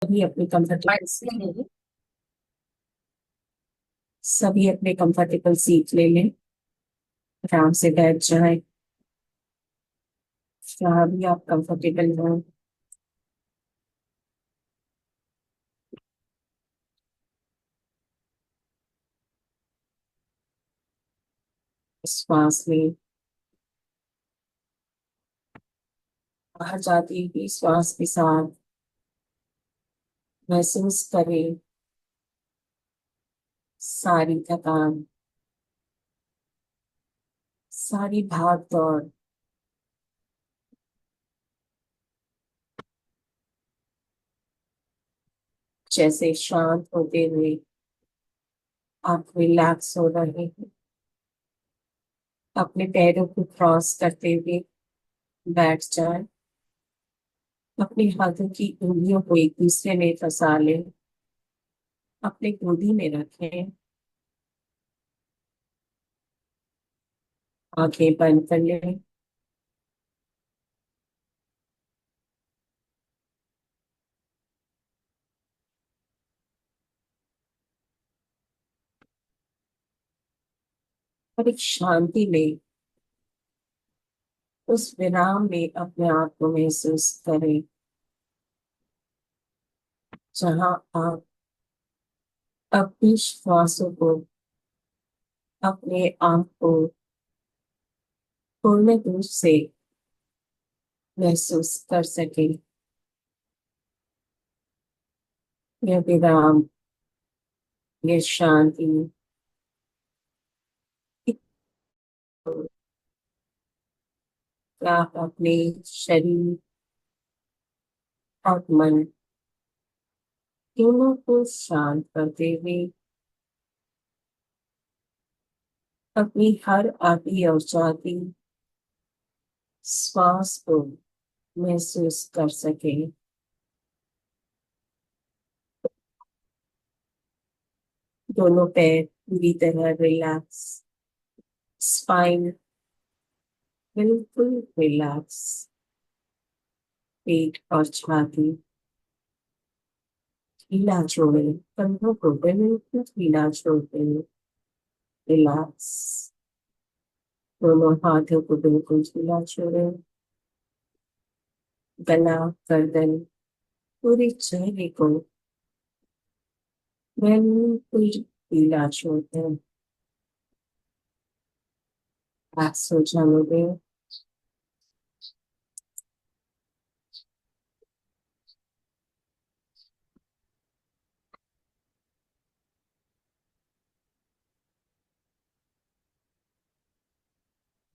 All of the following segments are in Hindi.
सभी अपनी कंफर्टेबल सभी अपने कंफर्टेबल सीट ले लें। आराम से बैठ जाएं। जहाँ भी आप कंफर्टेबल हो। श्वास लें। बाहर जाती हुई श्वास के साथ महसूस करें सारी थकान, सारी भाग दौड़। जैसे शांत होते हुए आप रिलैक्स हो रहे हैं। अपने पैरों को क्रॉस करते हुए बैठ जाएं। अपने हाथों की उंगलियों को एक दूसरे में फंसा लें। अपने गोदी में रखें। आंखें बंद कर लें। और एक शांति में उस विराम में अपने आप को महसूस करें, जहां आप अपनी श्वासों को, अपने आप को पूर्ण रूप से महसूस कर सकें। यह विराम, यह शांति, आप अपने शरीर और मन दोनों को शांत करते हुए अपनी हर आती और जाती श्वास को महसूस कर सकें। दोनों पैर पूरी तरह रिलैक्स। स्पाइन बिल्कुल रिलैक्स। पेट और छाती ढीला छोड़े। कंधों को बिल्कुल ढीला छोड़ते हुए रिलैक्स। दोनों हाथों को बिल्कुल ढीला छोड़े। गला, गर्दन, पूरे चेहरे को बिल्कुल ढीला छोड़ते हैं। रिलैक्स हो जाने दें।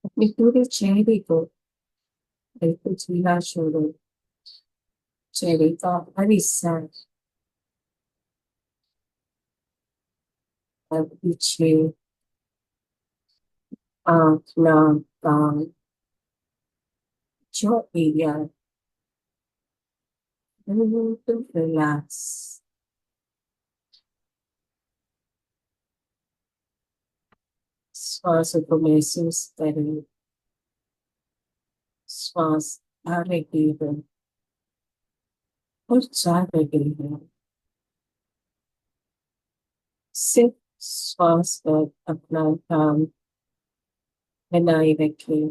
अपने पूरे चेहरे को बिल्कुल ढीला छोड़ो। चेहरे का हर हिस्सा और पीछे, आँख, नाक, कान, जो एरिया बिल्कुल रिलैक्स। श्वास को महसूस करें। श्वास आ रही है और जा रही है। सिर्फ श्वास पर अपना ध्यान बनाए रखें।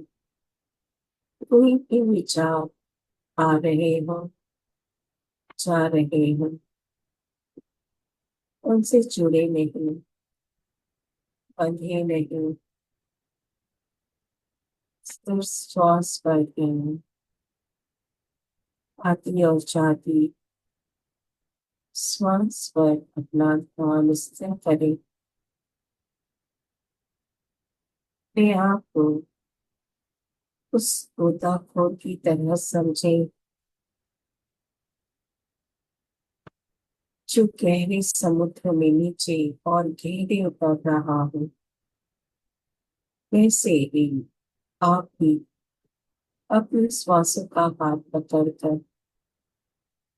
कोई भी विचार आ रहे हो, जा रहे हो, उनसे जुड़े नहीं, बंधे नहीं। सिर्फ श्वास पर ही आती और जाती श्वास पर अपना ध्यान स्थिर करें। अपने आप को उस गोताखोर की तरह समझें जो गहरे समुद्र में नीचे और गहरे उतर रहा हो। वैसे ही आप भी अपने श्वासों का हाथ पकड़कर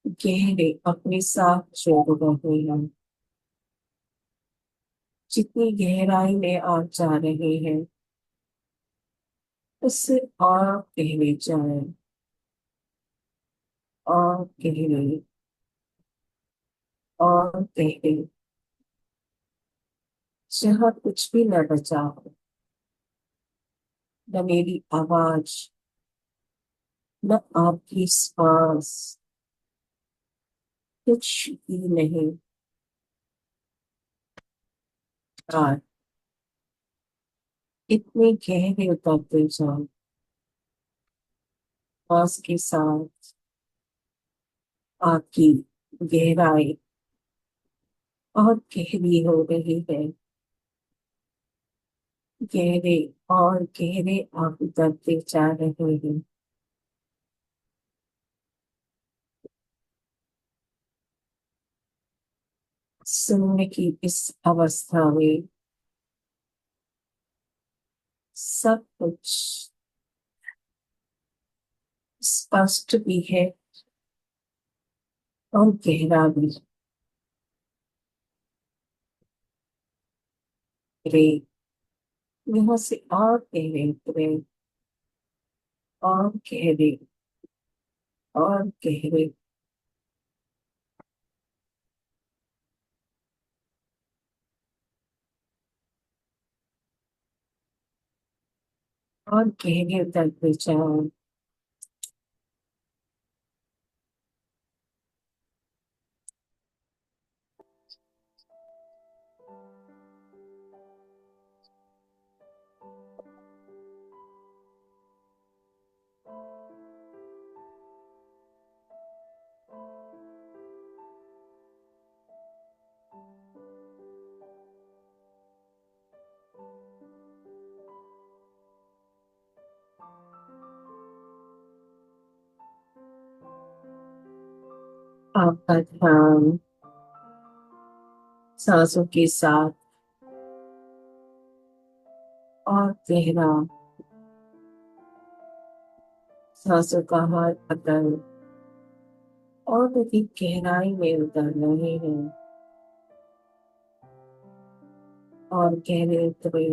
गहरे अपने साथ जोड़ रहे हैं। जितनी गहराई में आप जा रहे हैं, उससे और गहरे जाएं और गहरे। और गहरे, जहाँ कुछ भी न बचा हो, न मेरी आवाज, न आपकी सांस, कुछ भी नहीं। यार, इतने गहरे उतरते जाओ सांस के साथ, आपकी गहराई और गहरी हो रही है। गहरे और गहरे आप उतरते जा रहे हैं। सुनने की इस अवस्था में सब कुछ स्पष्ट भी है और गहरा भी। रे यहाँ से और गहरे उतरे, और गहरे, और गहरे, और गहरे उतरते जाओ। आपका ध्यान सांसों के साथ और गहरा, सांसों का हर अकल और अधिक गहराई में उतर रहे हैं, और गहरे उतरे,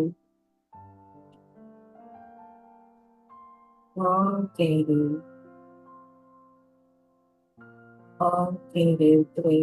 और गहरे, और गहरे उतरे।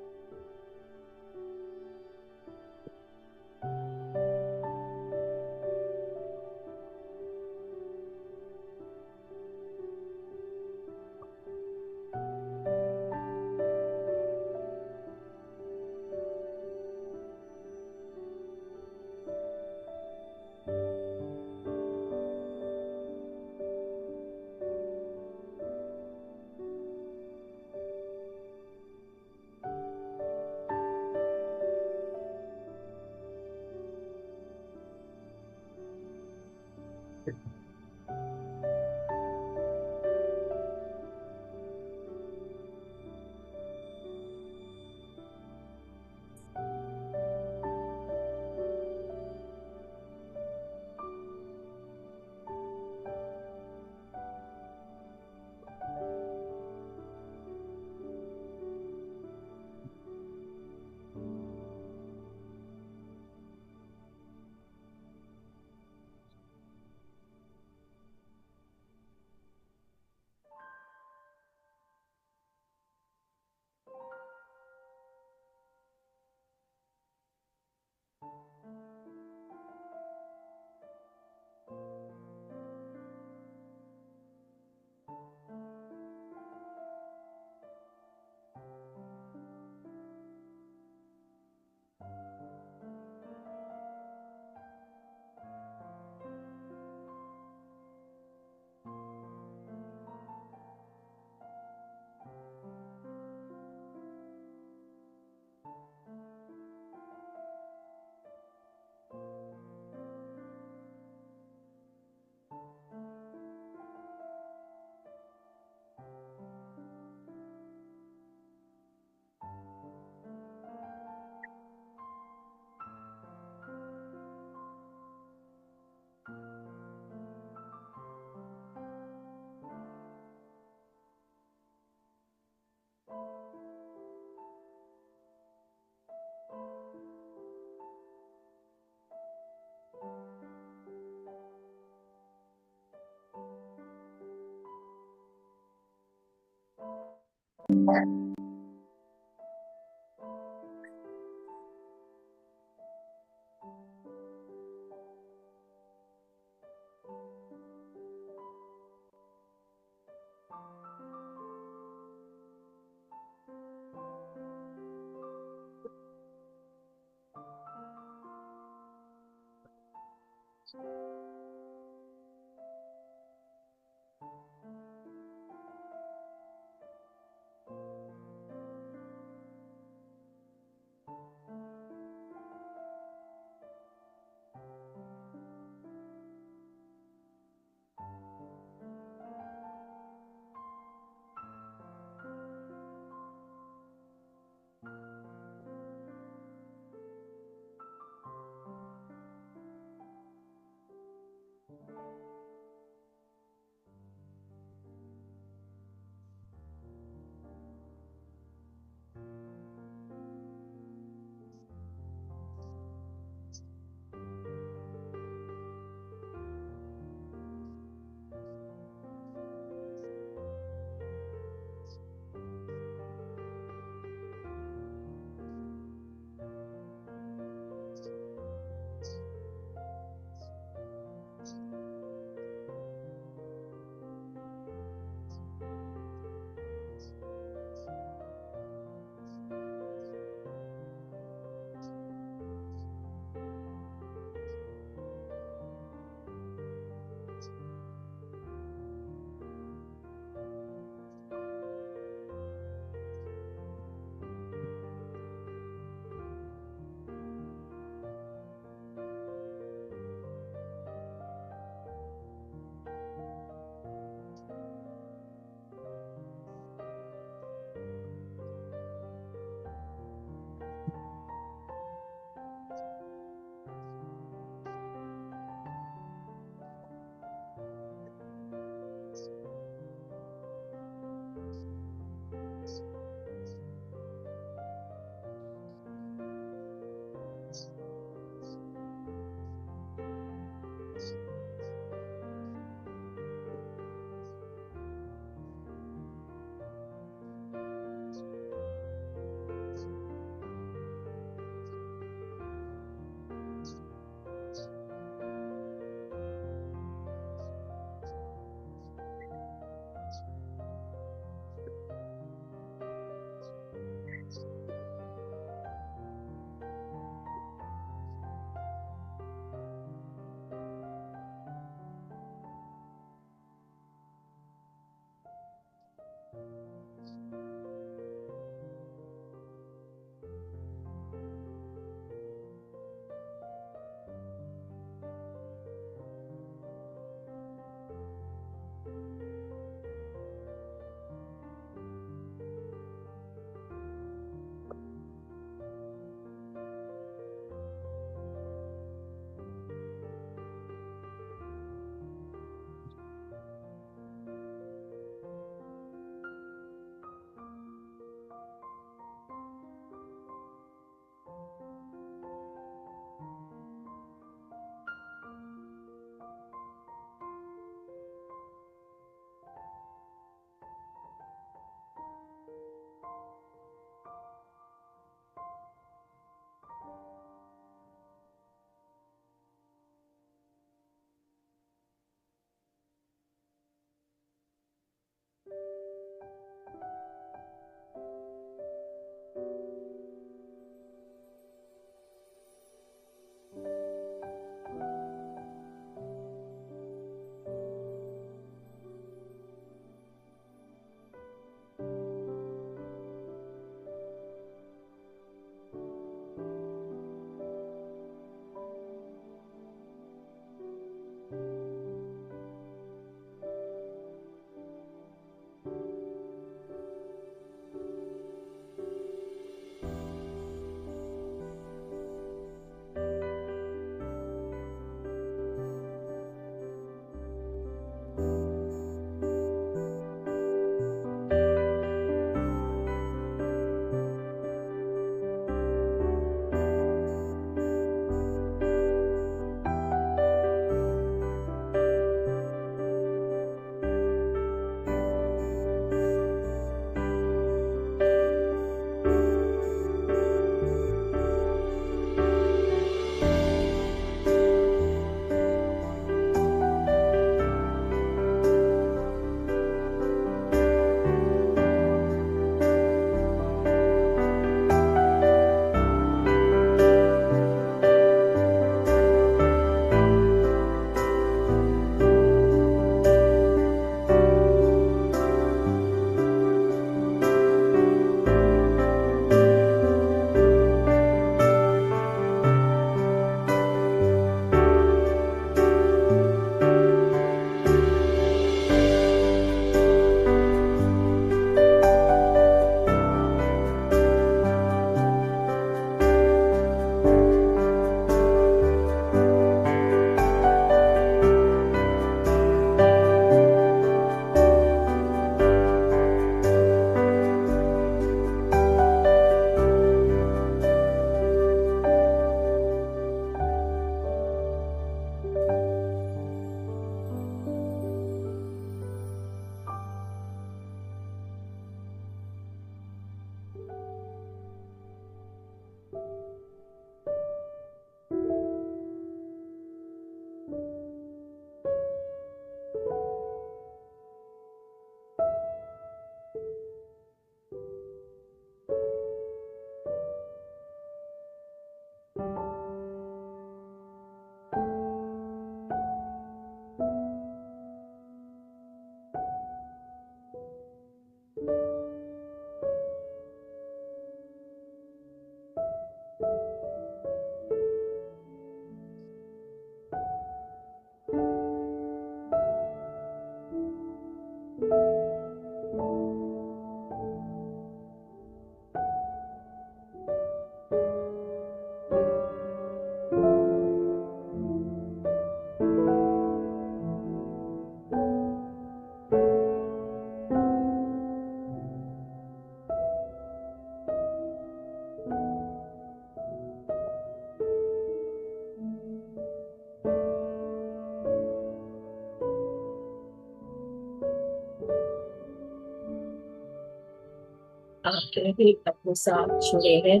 आपके भी अपने साथ जुड़े हैं।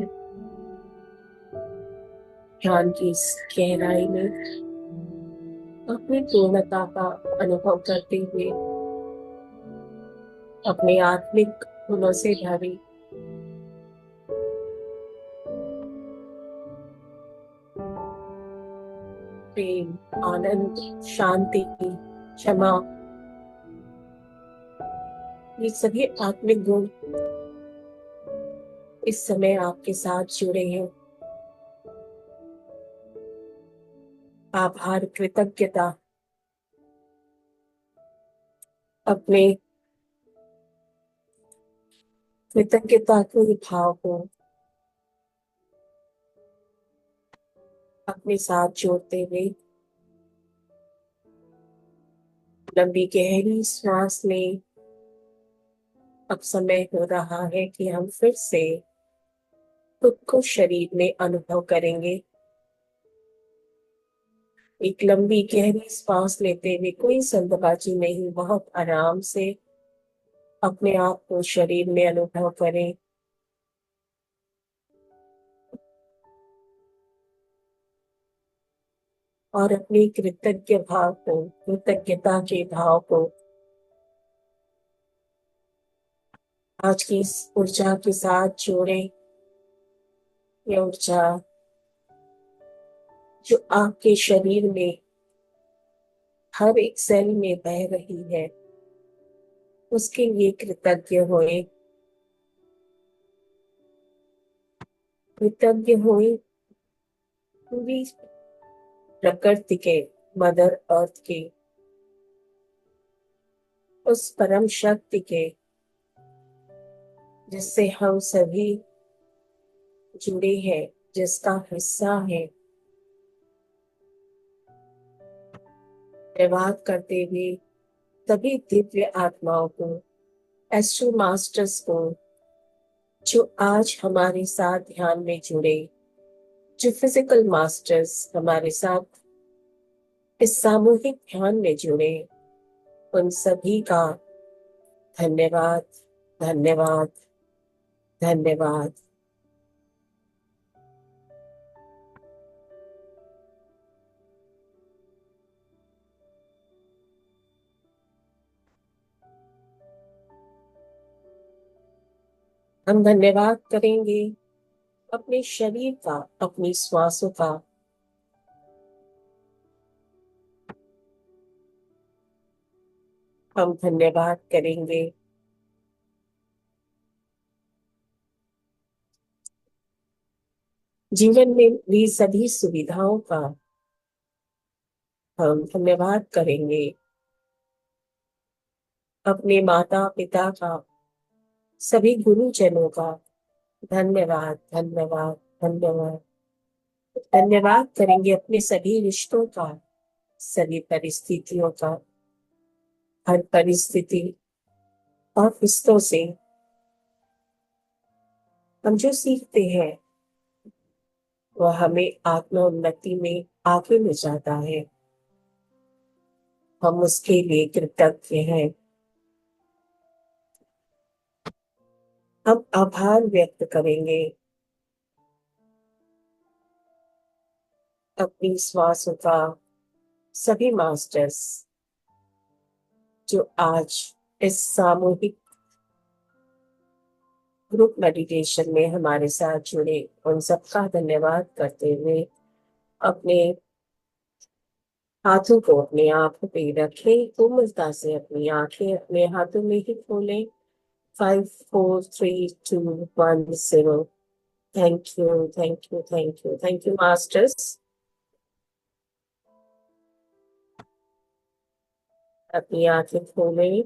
ध्यान की इस गहराई में अपनी पूर्णता का अनुभव करते हुए अपने आत्मिक गुणों से भरी प्रेम, आनंद, शांति, क्षमा, ये सभी आत्मिक गुण इस समय आपके साथ जुड़े हैं। आभार, कृतज्ञता, अपने कृतज्ञता के भाव को अपने साथ जोड़ते हुए लंबी गहरी सांस लें। अब समय हो रहा है कि हम फिर से खुद को शरीर में अनुभव करेंगे। एक लंबी गहरी सांस लेते हुए, कोई जल्दबाजी नहीं, बहुत आराम से अपने आप को शरीर में अनुभव करें। और अपनी कृतज्ञता के भाव को आज की इस ऊर्जा के साथ जोड़ें। ये ऊर्जा जो आपके शरीर में हर एक सेल में बह रही है, उसके लिए कृतज्ञ होए। कृतज्ञ होए पूरी प्रकृति के, मदर अर्थ के, उस परम शक्ति के जिससे हम सभी जुड़े हैं, जिसका हिस्सा है। धन्यवाद करते हुए सभी दिव्य आत्माओं को, एस्ट्रो मास्टर्स को, जो आज हमारे साथ ध्यान में जुड़े, जो फिजिकल मास्टर्स हमारे साथ इस सामूहिक ध्यान में जुड़े, उन सभी का धन्यवाद, धन्यवाद, धन्यवाद। हम धन्यवाद करेंगे अपने शरीर का, अपनी श्वासों का। हम धन्यवाद करेंगे जीवन में भी सभी सुविधाओं का। हम धन्यवाद करेंगे अपने माता पिता का, सभी गुरुजनों का। धन्यवाद, धन्यवाद, धन्यवाद। धन्यवाद करेंगे अपने सभी रिश्तों का, सभी परिस्थितियों का। हर परिस्थिति और रिश्तों से हम जो सीखते हैं वह हमें आत्मोन्नति में आगे ले जाता है। हम उसके लिए कृतज्ञ हैं। हम आभार व्यक्त करेंगे अपनी श्वासों का, सभी मास्टर्स जो आज इस सामूहिक ग्रुप मेडिटेशन में हमारे साथ जुड़े, उन सबका धन्यवाद करते हुए अपने हाथों को अपने आंखों पे रखें। कोमलता से अपनी आंखें अपने हाथों में ही खोलें। 5 4 3 2 1 0। Thank you, thank you, thank you, thank you masters. अपनी आंखें खोलें।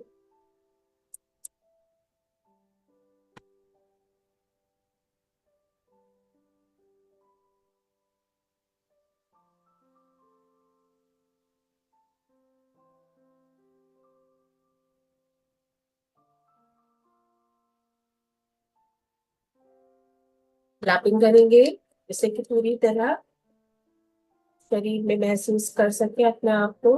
क्लैपिंग करेंगे जिससे कि पूरी तरह शरीर में महसूस कर सके अपने आप को।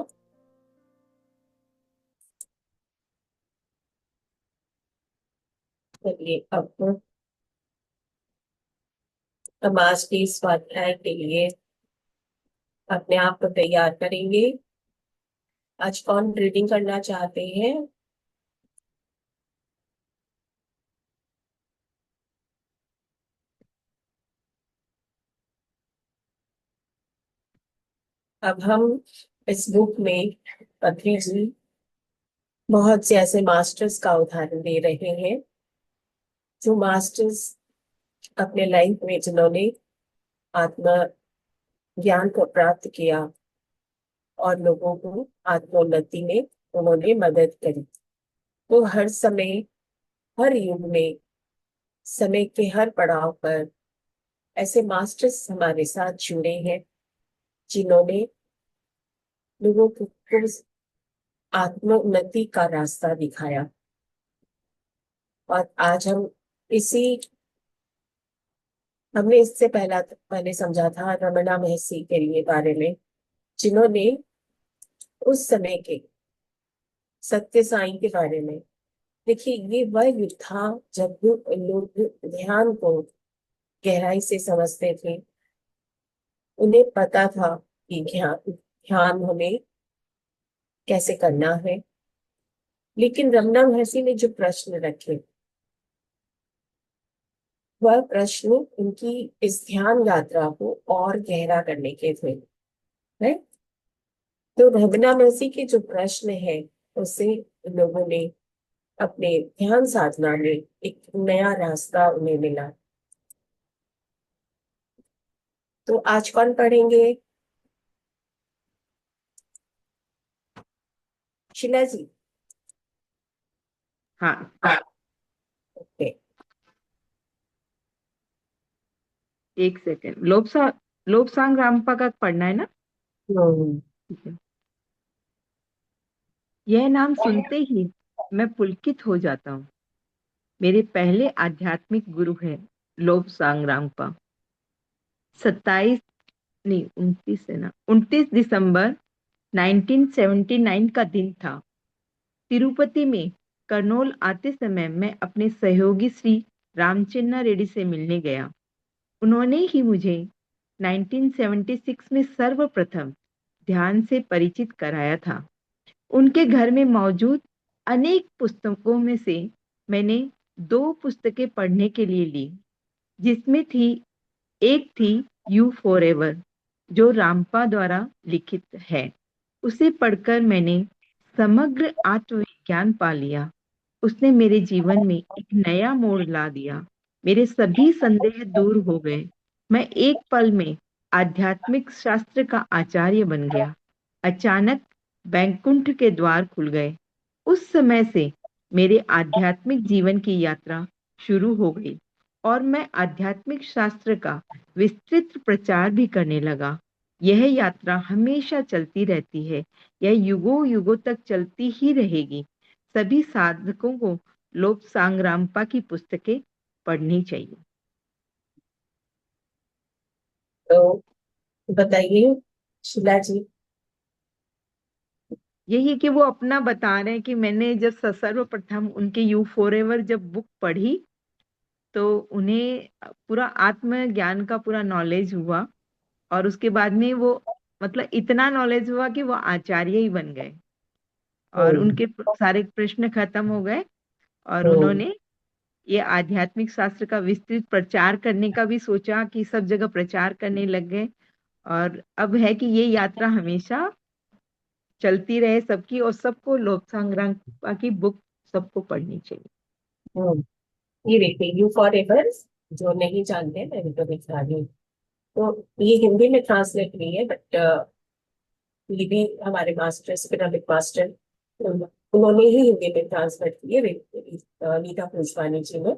चलिए अब आज की स्वाध्याय के लिए अपने आप को तैयार करेंगे। आज कौन रीडिंग करना चाहते हैं? अब हम इस बुक में पत्री जी बहुत से ऐसे मास्टर्स का उदाहरण दे रहे हैं, जो मास्टर्स अपने लाइफ में जिन्होंने आत्म ज्ञान को प्राप्त किया और लोगों को आत्मोन्नति में उन्होंने मदद करी। तो हर समय, हर युग में, समय के हर पड़ाव पर ऐसे मास्टर्स हमारे साथ जुड़े हैं, जिन्होंने लोगों को आत्मोन्नति का रास्ता दिखाया। और आज हम इसी हमने इससे पहले समझा था रमना महर्षि के लिए बारे में, जिन्होंने उस समय के सत्य साई के बारे में। देखिए, ये वह युग था जब लोग ध्यान को गहराई से समझते थे। उन्हें पता था कि ध्यान ध्यान हमें कैसे करना है। लेकिन रमना महर्षि ने जो प्रश्न रखे, वह प्रश्न उनकी इस ध्यान यात्रा को और गहरा करने के थे। है? तो रमना महर्षि के जो प्रश्न है, उससे लोगों ने अपने ध्यान साधना में एक नया रास्ता उन्हें मिला। तो आज कौन पढ़ेंगे? शिला जी? हाँ, हाँ। ओके। एक सेकेंड। लोबसांग रामपा का पढ़ना है ना? हम्म। ठीक है। यह नाम सुनते ही मैं पुलकित हो जाता हूँ। मेरे पहले आध्यात्मिक गुरु हैं लोबसांग रामपा। 27 नहीं 29 है ना, 29 दिसंबर 1979 का दिन था। तिरुपति में करनौल आते समय मैं अपने सहयोगी श्री रामचन्ना रेड्डी से मिलने गया। उन्होंने ही मुझे 1976 में सर्वप्रथम ध्यान से परिचित कराया था। उनके घर में मौजूद अनेक पुस्तकों में से मैंने 2 पुस्तकें पढ़ने के लिए ली, जिसमें एक थी यू फॉर एवर, जो रामपा द्वारा लिखित है। उसे पढ़कर मैंने समग्र आत्मविज्ञान पा लिया। उसने मेरे जीवन में एक नया मोड़ ला दिया। मेरे सभी संदेह दूर हो गए। मैं एक पल में आध्यात्मिक शास्त्र का आचार्य बन गया। अचानक बैकुंठ के द्वार खुल गए। उस समय से मेरे आध्यात्मिक जीवन की यात्रा शुरू हो गई और मैं आध्यात्मिक शास्त्र का विस्तृत प्रचार भी करने लगा। यह यात्रा हमेशा चलती रहती है। यह युगों युगों तक चलती ही रहेगी। सभी साधकों को लोबसांग रामपा की पुस्तकें पढ़नी चाहिए। तो बताइए शिला जी। यही है कि वो अपना बता रहे हैं कि मैंने जब सर्वप्रथम उनके यू फॉरएवर जब बुक पढ़ी, तो उन्हें पूरा आत्मज्ञान का पूरा नॉलेज हुआ। और उसके बाद में वो मतलब इतना नॉलेज हुआ कि वो आचार्य ही बन गए और हम्म। उनके सारे प्रश्न खत्म हो गए। और हम्म। उन्होंने ये आध्यात्मिक शास्त्र का विस्तृत प्रचार करने का भी सोचा कि सब जगह प्रचार करने लग गए। और अब है कि ये यात्रा हमेशा चलती रहे सबकी, और सबको लोकसांग रांगपा की बुक सबको पढ़नी चाहिए। हम्म। ये देखिए, यू फॉर एवर, जो नहीं जानते मैं भी तो दिखा रही हूँ। तो ये हिंदी में ट्रांसलेट नहीं है, बट ये भी हमारे मास्टर सिरामिक मास्टर, उन्होंने ही हिंदी में ट्रांसलेट किए, नीता पुंजवानी जी ने।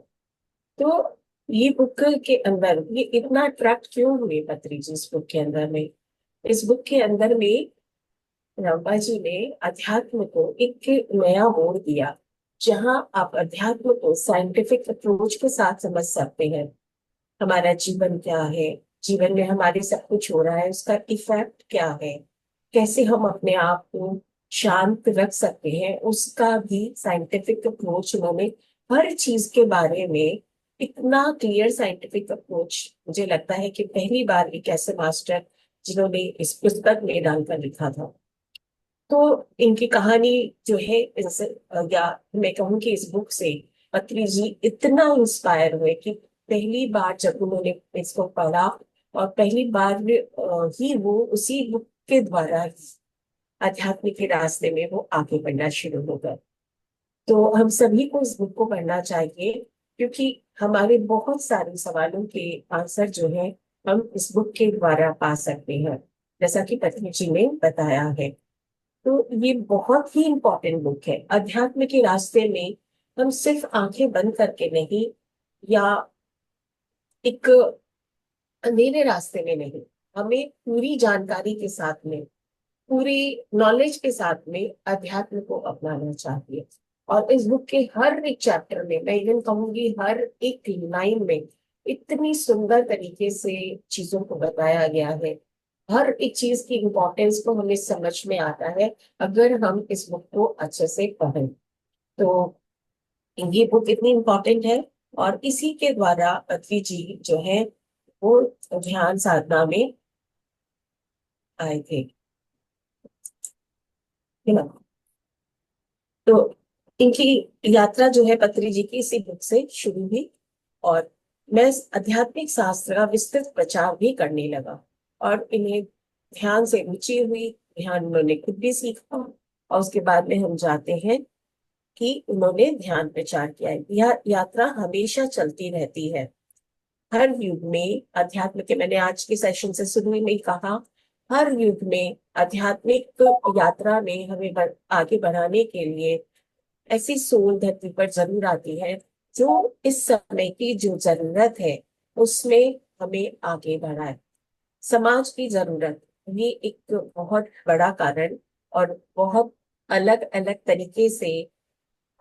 तो ये बुक के अंदर ये इतना अट्रैक्ट क्यों हुए पत्री जी इस बुक के अंदर में? इस बुक के अंदर में रामबा जी ने अध्यात्म को एक नया मोड़ दिया, जहां आप अध्यात्म को साइंटिफिक अप्रोच के साथ समझ सकते हैं। हमारा जीवन क्या है, जीवन में हमारे सब कुछ हो रहा है, उसका इफेक्ट क्या है, कैसे हम अपने आप को शांत रख सकते हैं, उसका भी साइंटिफिक अप्रोच उन्होंने हर चीज के बारे में इतना क्लियर साइंटिफिक अप्रोच, मुझे लगता है कि पहली बार एक ऐसे मास्टर जिन्होंने इस पुस्तक में डालकर लिखा था। तो इनकी कहानी जो है इनसे, या मैं कहूँ कि इस बुक से पत्री जी इतना इंस्पायर हुए कि पहली बार जब उन्होंने इसको पढ़ा, और पहली बार ही वो उसी बुक के द्वारा आध्यात्मिक के रास्ते में वो आगे बढ़ना शुरू हो गए। तो हम सभी को इस बुक को पढ़ना चाहिए, क्योंकि हमारे बहुत सारे सवालों के आंसर जो है हम इस बुक के द्वारा पा सकते हैं, जैसा कि पत्नी जी ने बताया है। तो ये बहुत ही इंपॉर्टेंट बुक है अध्यात्म के रास्ते में। हम सिर्फ आंखें बंद करके नहीं, या एक अंधेरे रास्ते में नहीं, हमें पूरी जानकारी के साथ में, पूरी नॉलेज के साथ में अध्यात्म को अपनाना चाहिए। और इस बुक के हर एक चैप्टर में, मैं इवन कहूंगी हर एक लाइन में, इतनी सुंदर तरीके से चीजों को बताया गया है। हर एक चीज की इम्पोर्टेंस को हमें समझ में आता है अगर हम इस बुक को अच्छे से पढ़ें। तो ये बुक इतनी इम्पोर्टेंट है, और इसी के द्वारा पृथ्वी जी जो है वो ध्यान साधना में आए थे, है ना। तो इनकी यात्रा जो है पत्री जी की इसी बुक से शुरू हुई, और मैं आध्यात्मिक शास्त्र का विस्तृत प्रचार भी करने लगा, और इन्हें ध्यान से रुचि हुई। ध्यान उन्होंने खुद भी सीखा, और उसके बाद में हम जाते हैं कि उन्होंने ध्यान प्रचार किया है। यह यात्रा हमेशा चलती रहती है। हर युग में अध्यात्म के, मैंने आज के सेशन से शुरू में ही कहा, हर युग में आध्यात्मिक यात्रा में हमें आगे बढ़ाने के लिए ऐसी सोल धरती पर जरूर आती है जो इस समय की जो जरूरत है उसमें हमें आगे बढ़ाए। समाज की जरूरत, ये एक बहुत बड़ा कारण, और बहुत अलग अलग तरीके से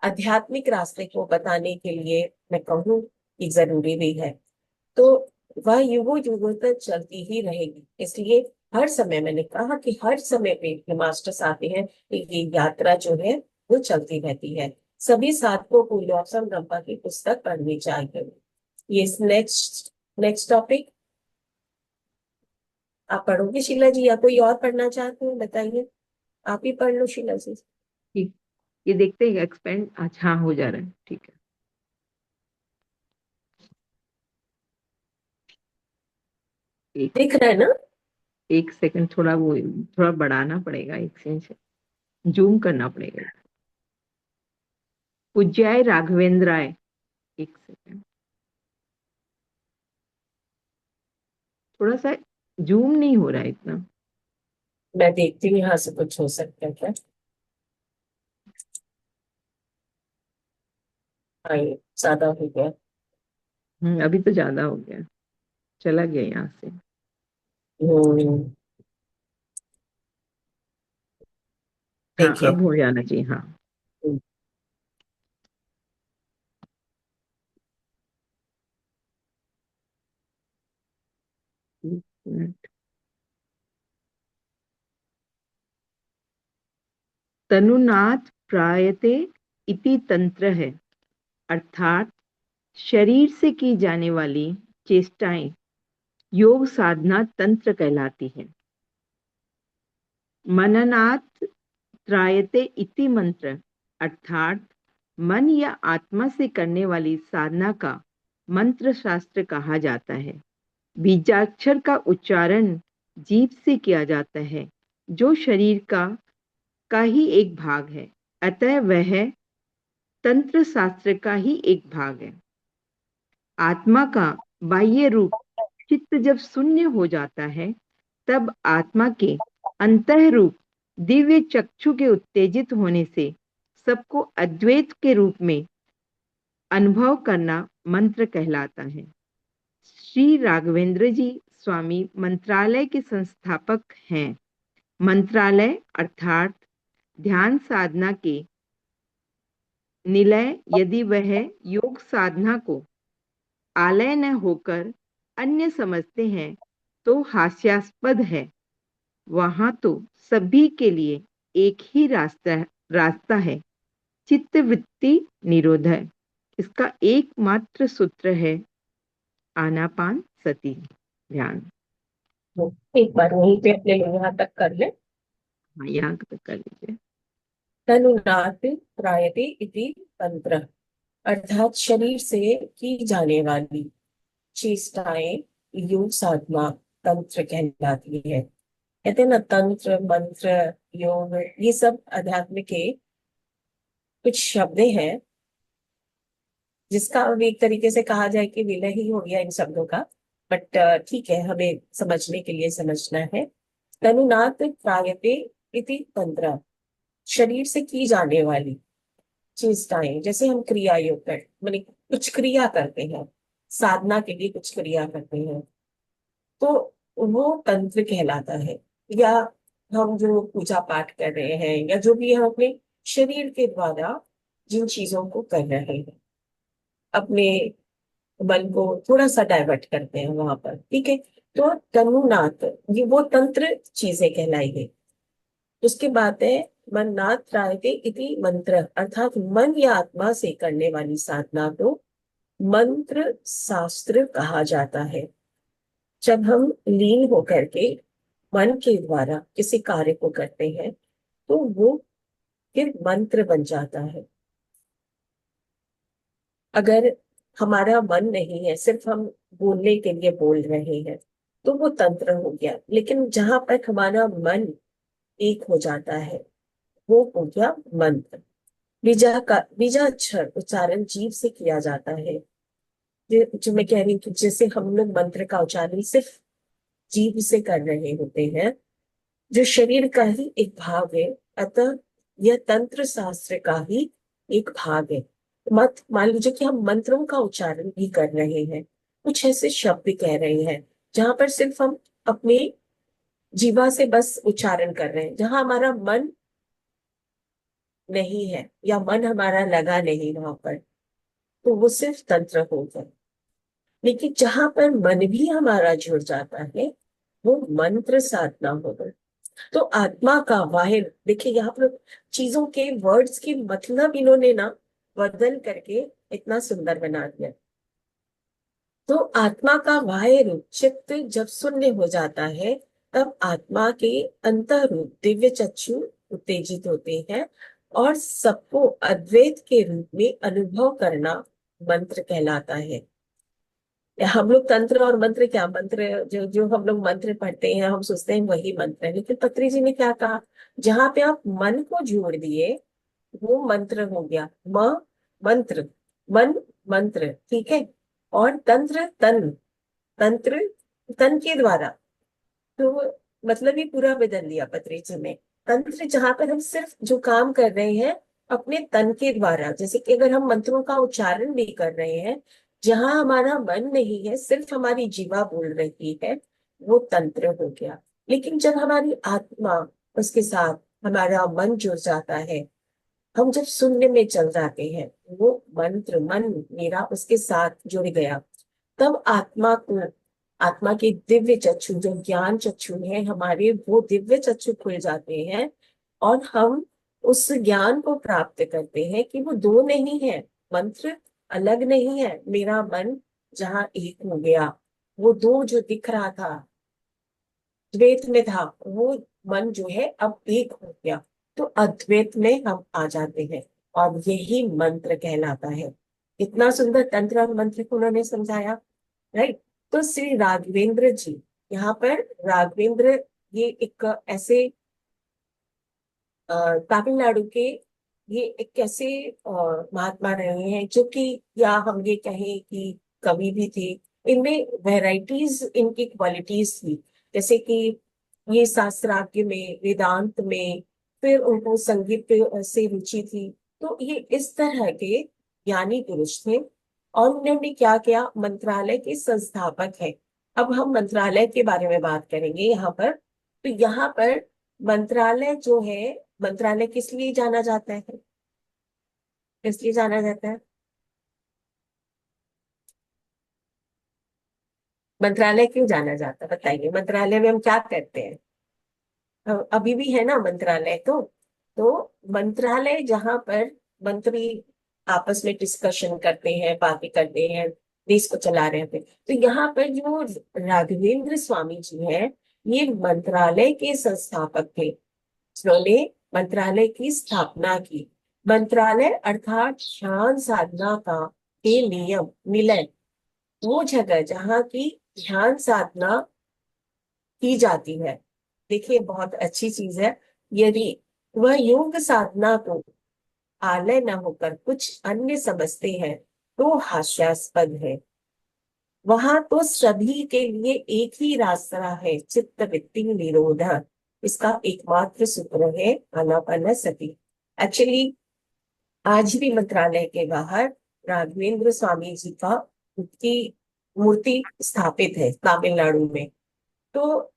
आध्यात्मिक रास्ते को बताने के लिए मैं कहूँ कि जरूरी भी है। तो वह युगों युगों तक चलती ही रहेगी। इसलिए हर समय, मैंने कहा कि हर समय पे ये मास्टर्स आते हैं, ये यात्रा जो है वो चलती रहती है। सभी साधकों को लॉसम रंपा की पुस्तक पढ़नी चाहिए। ये नेक्स्ट नेक्स्ट टॉपिक आप पढ़ोगे शीला जी, या कोई और पढ़ना चाहते हैं बताइए। आप ही पढ़ लो शीला जी। ठीक। ये देखते हैं एक्सपेंड, अच्छा हो जा रहा है, ठीक है। एक दिख रहा है ना। एक सेकंड, थोड़ा वो थोड़ा बढ़ाना पड़ेगा, एक सेकंड जूम करना पड़ेगा। पूज्याय राघवेंद्राय, एक सेकंड, थोड़ा सा जूम नहीं हो रहा है इतना। मैं देखती हूँ यहाँ से कुछ हो सकता है क्या। हाँ, ये ज्यादा हो गया। अभी तो ज्यादा हो गया, चला गया यहाँ से। हम्म, हाँ, देखिए। अब हो जाना चाहिए, हाँ। एक मिनट। तनुनाथ प्रायते इति तंत्र है, अर्थात शरीर से की जाने वाली चेष्टाएं योग साधना तंत्र कहलाती है। मननात् त्रायते इति मंत्र, अर्थात मन या आत्मा से करने वाली साधना का मंत्र शास्त्र कहा जाता है। बीजाक्षर का उच्चारण जीभ से किया जाता है, जो शरीर का ही एक भाग है, अतः वह तंत्र शास्त्र का ही एक भाग है। आत्मा का बाह्य रूप चित्त जब शून्य हो जाता है, तब आत्मा के अंतः रूप दिव्य चक्षु के उत्तेजित होने से सबको अद्वैत के रूप में अनुभव करना मंत्र कहलाता है। श्री राघवेंद्र जी स्वामी मंत्रालय के संस्थापक हैं। मंत्रालय अर्थात ध्यान साधना के निलय, यदि वह योग साधना को आलय न होकर अन्य समझते हैं तो हास्यास्पद है। वहां तो सभी के लिए एक ही रास्ता रास्ता है, चित्त वृत्ति निरोध है। इसका एकमात्र सूत्र है आनापान सती ध्यान। एक बार वहीं पे अपने यहाँ तक कर ले। हाँ, यहाँ तक कर लीजिए। तनुनाद त्रायते इति तंत्र, अर्थात शरीर से की जाने वाली चेष्टाएं योग साधना तंत्र कहलाती है। कहते हैं ना, तंत्र मंत्र योग, ये सब अध्यात्म के कुछ शब्द हैं, जिसका अब एक तरीके से कहा जाए कि विलय ही हो गया इन शब्दों का। बट ठीक है, हमें समझने के लिए समझना है। तनुनाद त्रायते इति तंत्र, शरीर से की जाने वाली चेष्टाएं, जैसे हम क्रिया योग कर माने कुछ क्रिया करते हैं, साधना के लिए कुछ क्रिया करते हैं, तो वो तंत्र कहलाता है। या हम जो पूजा पाठ कर रहे हैं, या जो भी हम अपने शरीर के द्वारा जिन चीजों को कर रहे हैं, अपने मन को थोड़ा सा डाइवर्ट करते हैं वहां पर, ठीक है। तो तनुनाथ, ये वो तंत्र चीजें कहलाई गई। उसके बाद है मननाथ त्रायते इति मंत्र, अर्थात मन या आत्मा से करने वाली साधना को मंत्र शास्त्र कहा जाता है। जब हम लीन होकर के मन के द्वारा किसी कार्य को करते हैं, तो वो फिर मंत्र बन जाता है। अगर हमारा मन नहीं है, सिर्फ हम बोलने के लिए बोल रहे हैं, तो वो तंत्र हो गया। लेकिन जहां पर हमारा मन एक हो जाता है, वो हो गया मंत्र। बीजाक्षर उच्चारण जीव से किया जाता है। जो मैं कह रही हूँ कि जैसे हम लोग मंत्र का उच्चारण सिर्फ जीव से कर रहे होते हैं, जो शरीर का ही एक भाग है, अतः यह तंत्र शास्त्र का ही एक भाग है। मत मान लीजिए कि हम मंत्रों का उच्चारण भी कर रहे हैं, कुछ ऐसे शब्द कह रहे हैं जहां पर सिर्फ हम अपने जीवा से बस उच्चारण कर रहे हैं, जहां हमारा मन नहीं है या मन हमारा लगा नहीं वहां पर, तो वो सिर्फ तंत्र हो गया। लेकिन जहां पर मन भी हमारा जुड़ जाता है, वो मंत्र साधना हो गई। तो आत्मा का वाहिर, देखिए यहाँ पर चीजों के वर्ड्स के मतलब इन्होंने ना बदल करके इतना सुंदर बना दिया। तो आत्मा का बाह्य रूप चित्त जब शून्य हो जाता है, तब आत्मा के अंतः रूप दिव्य चक्षु उत्तेजित होते हैं, और सबको अद्वैत के रूप में अनुभव करना मंत्र कहलाता है। हम लोग तंत्र और मंत्र, क्या मंत्र, जो जो हम लोग मंत्र पढ़ते हैं, हम सोचते हैं वही मंत्र है, लेकिन पत्री जी ने क्या कहा, जहां पे आप मन को जोड़ दिए, वो मंत्र हो गया। मंत्र, मन मंत्र, ठीक है। और तंत्र तन, तंत्र तन के द्वारा, तो मतलब ये पूरा बदल लिया पत्री जी ने। तंत्र जहां पर हम सिर्फ जो काम कर रहे हैं अपने तन के द्वारा, जैसे कि अगर हम मंत्रों का उच्चारण भी कर रहे हैं, जहां हमारा मन नहीं है, सिर्फ हमारी जीवा बोल रही है, वो तंत्र हो गया। लेकिन जब हमारी आत्मा, उसके साथ हमारा मन जुड़ जाता है, हम जब शून्य में चल जाते हैं, वो मंत्र, मन मेरा उसके साथ जुड़ गया, तब आत्मा को, आत्मा के दिव्य चक्षु जो ज्ञान चक्षु है हमारे, वो दिव्य चक्षु खुल जाते हैं। और हम उस ज्ञान को प्राप्त करते हैं कि वो दो नहीं है, मंत्र अलग नहीं है, मेरा मन जहाँ एक हो गया, वो दो जो दिख रहा था, द्वैत में था, वो मन जो है अब एक हो गया। तो अद्वैत में हम आ जाते हैं, और यही मंत्र कहलाता है। इतना सुंदर तंत्र और मंत्र को उन्होंने समझाया, राइट। तो श्री राघवेंद्र जी, यहाँ पर राघवेंद्र, ये एक ऐसे तमिलनाडु के, ये एक ऐसे महात्मा रहे हैं जो कि, या हम ये कहें कि कवि भी थे। इनमें वैरायटीज, इनकी क्वालिटीज थी। जैसे कि ये शास्त्रार्थ में, वेदांत में, फिर उनको संगीत से रुचि थी। तो ये इस तरह के ज्ञानी पुरुष थे। और उन्होंने क्या किया, मंत्रालय के संस्थापक है। अब हम मंत्रालय के बारे में बात करेंगे यहाँ पर। तो यहाँ पर मंत्रालय जो है, मंत्रालय किस लिए जाना जाता है, किस लिए जाना जाता है, मंत्रालय क्यों जाना जाता है, बताइए। मंत्रालय में हम क्या करते हैं, अभी भी है ना मंत्रालय। तो मंत्रालय जहां पर मंत्री आपस में डिस्कशन करते हैं, बातें करते हैं, देश को चला रहे थे। तो यहाँ पर जो राघवेंद्र स्वामी जी हैं, ये मंत्रालय के संस्थापक थे, जिन्होंने मंत्रालय की स्थापना की। मंत्रालय अर्थात ध्यान साधना का के नियम निलय, वो जगह जहाँ की ध्यान साधना की जाती है। देखिए बहुत अच्छी चीज है। यदि वह योग साधना को आलय न होकर कुछ अन्य समझते हैं तो हास्यास्पद है। वहां तो सभी के लिए एक ही रास्ता है, चित्त वृत्ति निरोध। इसका एकमात्र सूत्र है आनापानसति। एक्चुअली आज भी मंत्रालय के बाहर राघवेंद्र स्वामी जी का की मूर्ति स्थापित है तमिलनाडु में। तो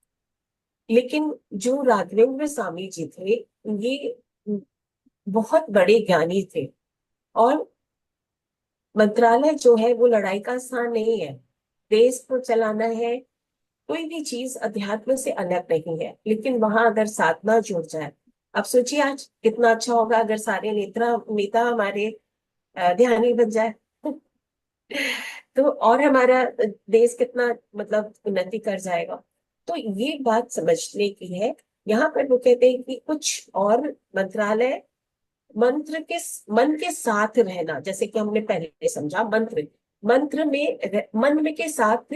लेकिन जो राघवेंद्र स्वामी जी थे, ये बहुत बड़े ज्ञानी थे। और मंत्रालय जो है वो लड़ाई का स्थान नहीं है। देश को चलाना है, कोई भी चीज अध्यात्म से अलग नहीं है, लेकिन वहां अगर साधना जुड़ जाए। अब सोचिए आज कितना अच्छा होगा अगर सारे नेता नेता हमारे ध्यानी बन जाए। तो और हमारा देश कितना मतलब उन्नति कर जाएगा। तो ये बात समझने की है। यहाँ पर वो कहते हैं कि कुछ और मंत्रालय मंत्र के मन के साथ रहना, जैसे कि हमने पहले समझा, मंत्र मंत्र में मन में के साथ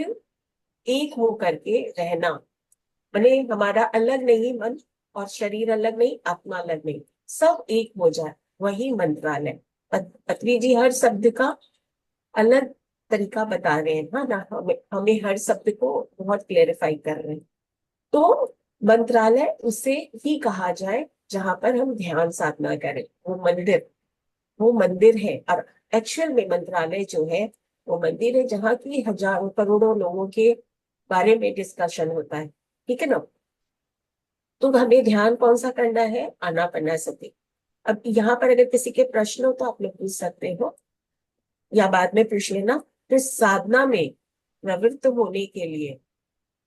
एक हो करके रहना। माने हमारा अलग नहीं मन, और शरीर अलग नहीं, आत्मा अलग नहीं, सब एक हो जाए, वही मंत्रालय। पत्री जी हर शब्द का अलग तरीका बता रहे हैं, हाँ ना, हमें हमें हर शब्द को बहुत क्लेरिफाई कर रहे हैं। तो मंत्रालय उसे ही कहा जाए जहां पर हम ध्यान साधना करें। वो मंदिर है। और एक्चुअल में मंत्रालय जो है वो मंदिर है जहाँ की हजारों करोड़ों लोगों के बारे में डिस्कशन होता है। ठीक है ना। तो हमें ध्यान कौन सा करना है? आनापानसति। अब यहाँ पर अगर किसी के प्रश्न हो तो आप लोग पूछ सकते हो या बाद में पूछ लेना। तो साधना में प्रवृत्त होने के लिए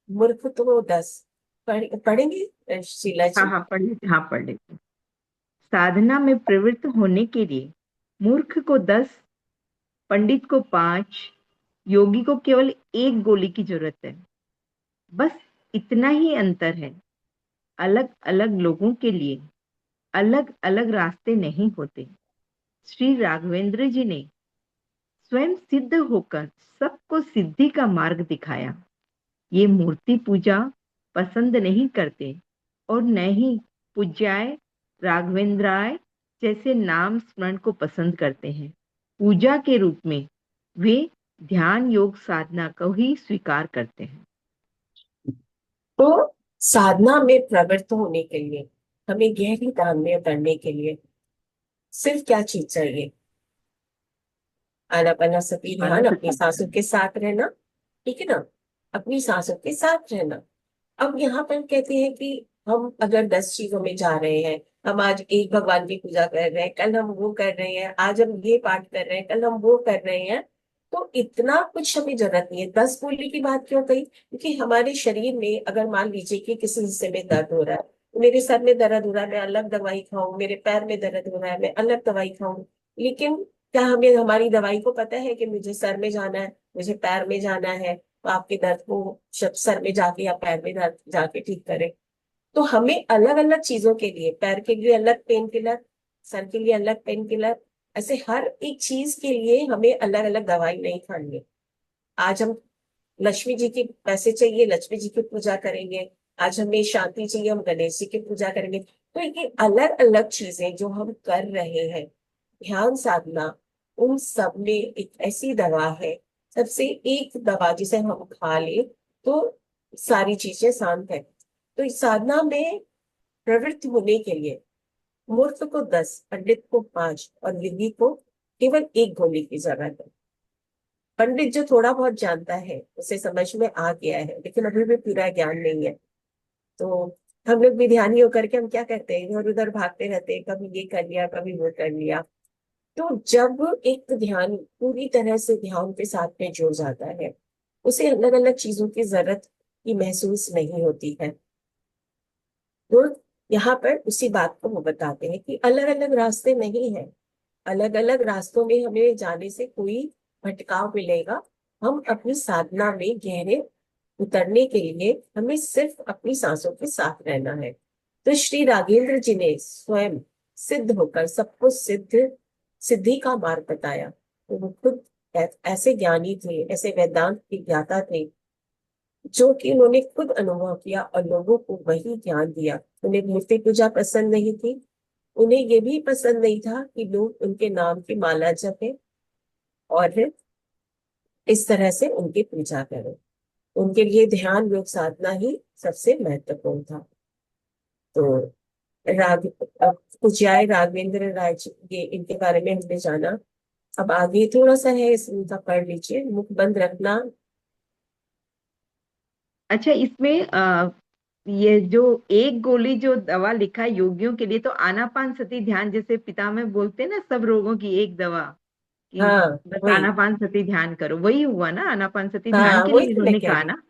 मूर्ख तो 10 पढ़ेंगे शीला हाँ जी। हाँ, पढ़ लेते, हाँ पढ़ लेते। साधना में प्रवृत्त होने के लिए मूर्ख को 10, पंडित को 5, योगी को केवल 1 गोली की जरूरत है। बस इतना ही अंतर है। अलग अलग लोगों के लिए अलग अलग रास्ते नहीं होते। श्री राघवेंद्र जी ने स्वयं सिद्ध होकर सबको सिद्धि का मार्ग दिखाया। ये मूर्ति पूजा पसंद नहीं करते और न ही पूज्याय राघवेंद्राय जैसे नाम स्मरण को पसंद करते हैं। पूजा के रूप में वे ध्यान योग साधना को ही स्वीकार करते हैं। तो साधना में प्रवृत्त होने के लिए, हमें गहरी ध्यान में उतरने के लिए सिर्फ क्या चीज चाहिए? आनापानसति ध्यान, अपनी सांसों के साथ रहना। ठीक है ना। अपनी सांसों के साथ रहना। अब यहाँ पर कहते हैं कि हम अगर 10 चीजों में जा रहे हैं, हम आज एक भगवान की पूजा कर रहे हैं, कल हम वो कर रहे हैं, आज हम ये पाठ कर रहे हैं, कल हम वो कर रहे हैं, तो इतना कुछ हमें जरूरत नहीं है। 10 बोलने की बात क्यों कही? क्योंकि हमारे शरीर में अगर मान लीजिए कि किसी हिस्से में दर्द हो रहा है, तो मेरे सर में दर्द हो रहा है, मैं अलग दवाई खाऊं, मेरे पैर में दर्द हो रहा है, मैं अलग दवाई खाऊं। लेकिन क्या हमें हमारी दवाई को पता है कि मुझे सर में जाना है, मुझे पैर में जाना है, तो आपके दर्द को सर में जाके या पैर में दर्द जाके ठीक करें? तो हमें अलग अलग चीजों के लिए, पैर के लिए अलग पेन किलर, सर के लिए अलग पेन किलर, ऐसे हर एक चीज के लिए हमें अलग अलग दवाई नहीं खानी है। आज हम लक्ष्मी जी की पैसे चाहिए, लक्ष्मी जी की पूजा करेंगे। आज हमें शांति चाहिए, हम गणेश जी की पूजा करेंगे। तो ये अलग अलग चीजें जो हम कर रहे हैं, ध्यान साधना, उन सब में एक ऐसी दवा है, सबसे एक दवा जिसे हम खा ले तो सारी चीजें शांत है। तो इस साधना में प्रवृत्त होने के लिए मूर्ख को 10, पंडित को 5 और योगी को केवल 1 गोली की जरूरत है। पंडित जो थोड़ा बहुत जानता है उसे समझ में आ गया है, लेकिन अभी भी पूरा ज्ञान नहीं है। तो हम लोग भी ध्यानी होकर के हम क्या करते हैं, इधर उधर भागते रहते हैं, कभी ये कर लिया, कभी वो कर लिया। तो जब एक ध्यान पूरी तरह से ध्यान के साथ में जुड़ जाता है, उसे अलग अलग चीजों की जरूरत की महसूस नहीं होती है। तो यहाँ पर उसी बात को वो बताते हैं कि अलग अलग रास्ते नहीं है। अलग अलग रास्तों में हमें जाने से कोई भटकाव मिलेगा। हम अपनी साधना में गहरे उतरने के लिए हमें सिर्फ अपनी सांसों के साथ रहना है। तो श्री राघवेंद्र जी ने स्वयं सिद्ध होकर सबको सिद्धि का मार्ग बताया। तो वो खुद ऐसे ज्ञानी थे, ऐसे वेदांत के ज्ञाता थे, जो कि उन्होंने खुद अनुभव किया और लोगों को वही ज्ञान दिया। उन्हें मूर्ति पूजा पसंद नहीं थी। उन्हें ये भी पसंद नहीं था कि लोग उनके नाम की माला जपे और इस तरह से उनकी पूजा करें। उनके लिए ध्यान योग साधना ही सबसे महत्वपूर्ण था। तो राग अब पूज्याय राघवेंद्र राय जी, ये इनके बारे में हमने जाना। अब आगे थोड़ा सा है, इनका पढ़ लीजिए। मुख बंद रखना। अच्छा, इसमें ये जो एक गोली जो दवा लिखा है योगियों के लिए, तो आनापान सती ध्यान, जैसे पिता में बोलते हैं ना सब रोगों की एक दवा, कि हाँ बस वही। आनापान सती ध्यान करो, वही हुआ ना? आनापान सती ध्यान हाँ के वही लिए तो मैं इन्होंने कह कहा रही हूँ। ना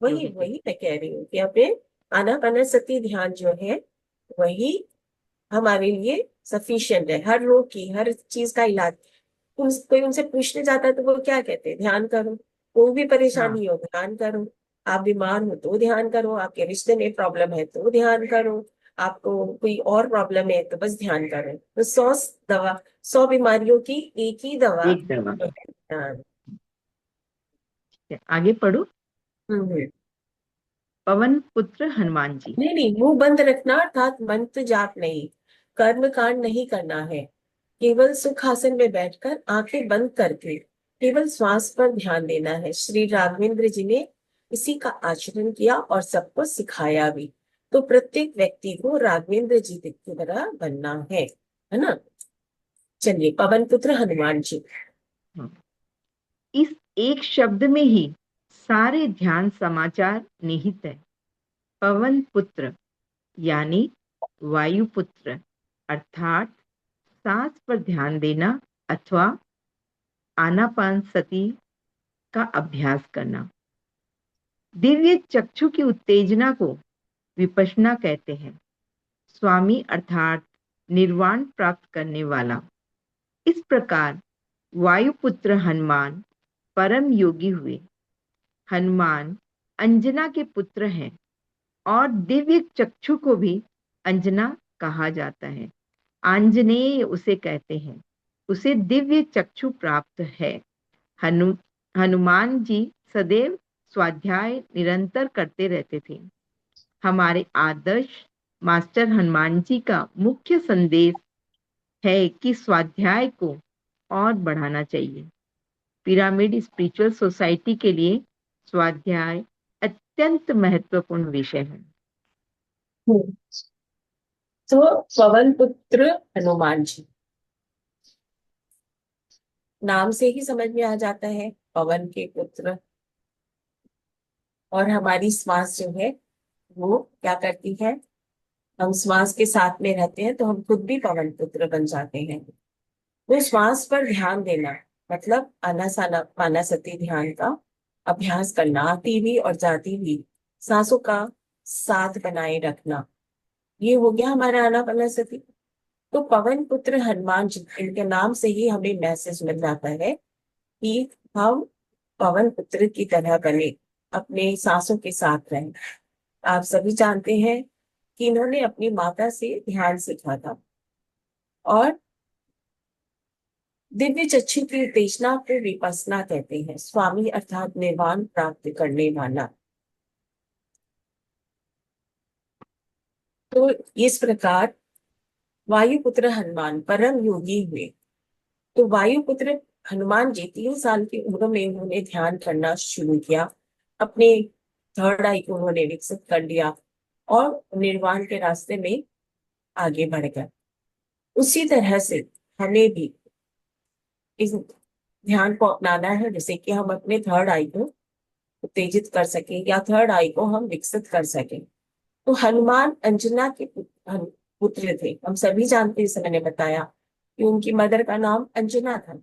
वही योगी के लिए। वही मैं कह रही हूँ कि हमें आनापानसति ध्यान जो है वही हमारे लिए सफिशियंट है, हर रोग की, हर चीज का इलाज। कोई उनसे पूछने जाता है तो वो क्या कहते हैं? ध्यान करो। कोई भी हाँ, परेशानी हो ध्यान करो। आप बीमार हो तो ध्यान करो, आपके रिश्ते में प्रॉब्लम है तो ध्यान करो, आपको कोई और प्रॉब्लम है तो बस ध्यान करो। तो 100 दवा, 100 बीमारियों की एक ही दवा एक दवा। तो है ध्यान। आगे पढ़ो। हम्म। पवन पुत्र हनुमान जी। नहीं नहीं, मुंह बंद रखना अर्थात मंत्र जाप नहीं, कर्म कांड नहीं करना है। केवल सुखासन में बैठकर आंखें बंद करके केवल श्वास पर ध्यान देना है। श्री राघवेंद्र जी ने इसी का आचरण किया और सबको सिखाया भी। तो प्रत्येक व्यक्ति को राघवेंद्र जी की तरह बनना है ना? चलिए, पवन पुत्र हनुमान जी। हाँ। इस एक शब्द में ही सारे ध्यान समाचार निहित है। पवन पुत्र यानी वायुपुत्र, अर्थात सांस पर ध्यान देना अथवा आनापान सती का अभ्यास करना। दिव्य चक्षु की उत्तेजना को विपश्यना कहते हैं। स्वामी अर्थात निर्वाण प्राप्त करने वाला। इस प्रकार वायुपुत्र हनुमान परम योगी हुए। हनुमान अंजना के पुत्र हैं और दिव्य चक्षु को भी अंजना कहा जाता है। आंजनेय उसे कहते हैं। उसे दिव्य चक्षु प्राप्त है। हनु हनुमान जी सदैव स्वाध्याय निरंतर करते रहते थे। हमारे आदर्श मास्टर हनुमान जी का मुख्य संदेश है कि स्वाध्याय को और बढ़ाना चाहिए। पिरामिड स्पिरिचुअल सोसाइटी के लिए स्वाध्याय अत्यंत महत्वपूर्ण विषय है। हम्म। तो पवन पुत्र हनुमान जी, नाम से ही समझ में आ जाता है, पवन के पुत्र। और हमारी श्वास जो है वो क्या करती है? हम श्वास के साथ में रहते हैं तो हम खुद भी पवन पुत्र बन जाते हैं। तो श्वास पर ध्यान देना मतलब आनासाना पानासती ध्यान का अभ्यास करना, आती हुई और जाती हुई सांसों का साथ बनाए रखना, ये हो गया हमारा आनापानासती। तो पवन पुत्र हनुमान जी, इनके नाम से ही हमें मैसेज मिल जाता है कि हम पवन पुत्र की तरह बने, अपने सांसों के साथ रहें। आप सभी जानते हैं कि इन्होंने अपनी माता से ध्यान सीखा था और दिव्य चक्षु की उत्तेजना को विपස්සना कहते हैं। स्वामी अर्थात निर्वाण प्राप्त करने वाला। तो इस प्रकार वायुपुत्र हनुमान परम योगी हुए। तो वायुपुत्र हनुमान जी 3 साल की उम्र में उन्होंने ध्यान करना शुरू किया। अपने थर्ड आई को उन्होंने विकसित कर लिया और निर्वाण के रास्ते में आगे बढ़ गए। उसी तरह से हमें भी इस ध्यान को अपनाना है, जैसे कि हम अपने थर्ड आई को उत्तेजित कर सके या थर्ड आई को हम विकसित कर सके। तो हनुमान अंजना के पुत्र थे। हम सभी जानते हैं, जैसे मैंने बताया कि उनकी मदर का नाम अंजना था।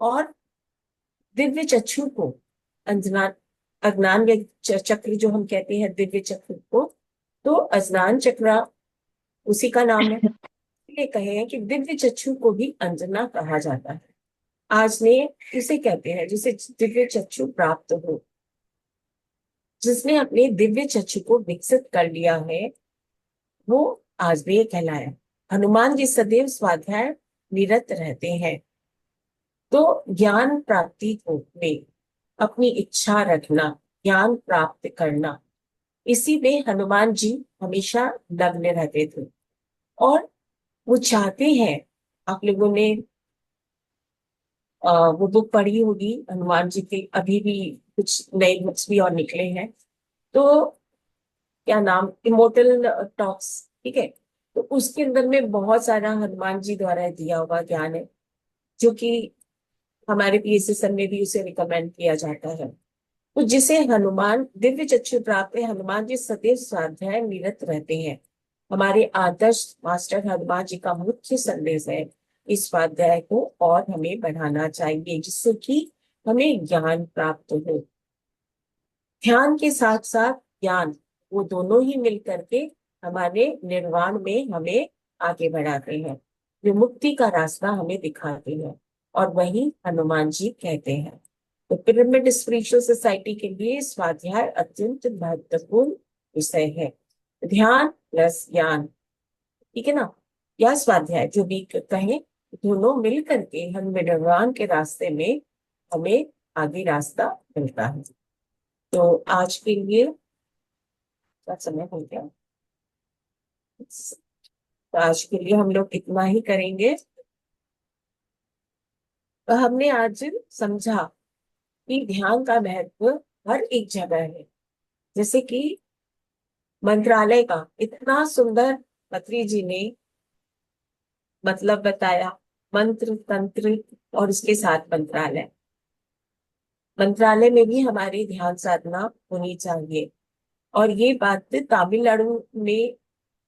और दिव्य चक्षु को अंजना, अज्ञान या चक्र जो हम कहते हैं दिव्य चक्र को, तो अज्ञान चक्र उसी का नाम है। इसलिए कहे हैं कि दिव्य चक्षु को भी अंजना कहा जाता है। आज ने उसे कहते हैं जिसे दिव्य चक्षु प्राप्त हो, जिसने अपने दिव्य चक्षु को विकसित कर लिया है, वो आजनेय कहलाया। हनुमान जी सदैव स्वाध्याय निरत रहते हैं। तो ज्ञान प्राप्ति को में अपनी इच्छा रखना, ज्ञान प्राप्त करना, इसी में हनुमान जी हमेशा लग्न रहते थे। और वो चाहते हैं, आप लोगों ने वो बुक पढ़ी होगी हनुमान जी की, अभी भी कुछ नए बुक्स भी और निकले हैं। तो क्या नाम, इमोर्टल टॉक्स, ठीक है। तो उसके अंदर में बहुत सारा हनुमान जी द्वारा दिया हुआ ज्ञान है, जो कि हमारे पीएससी सर में भी उसे रिकमेंड किया जाता है। तो जिसे हनुमान दिव्य चक्षु प्राप्त है, हनुमान जी सदैव स्वाध्याय निरत रहते हैं। हमारे आदर्श मास्टर हनुमान जी का मुख्य संदेश है इस स्वाध्याय को और हमें बढ़ाना चाहिए, जिससे कि हमें ज्ञान प्राप्त हो। ध्यान के साथ साथ ज्ञान, वो दोनों ही मिल करके हमारे निर्वाण में हमें आगे बढ़ाते हैं, जो मुक्ति का रास्ता हमें दिखाते हैं। और वही हनुमान जी कहते हैं। तो पिरामिड स्पिरिचुअल सोसाइटी के लिए स्वाध्याय अत्यंत महत्वपूर्ण विषय है। ध्यान प्लस ज्ञान, ठीक है ना, या स्वाध्याय जो भी कहें, दोनों मिल करके हम निर्वाण के रास्ते में हमें आगे रास्ता मिलता है। तो आज के लिए क्या समय हो गया, तो आज के लिए हम लोग इतना ही करेंगे। तो हमने आज समझा कि ध्यान का महत्व हर एक जगह है। जैसे कि मंत्रालय का इतना सुंदर पत्री जी ने मतलब बताया, मंत्र तंत्र और उसके साथ मंत्रालय। मंत्रालय में भी हमारी ध्यान साधना होनी चाहिए। और ये बात तमिलनाडु में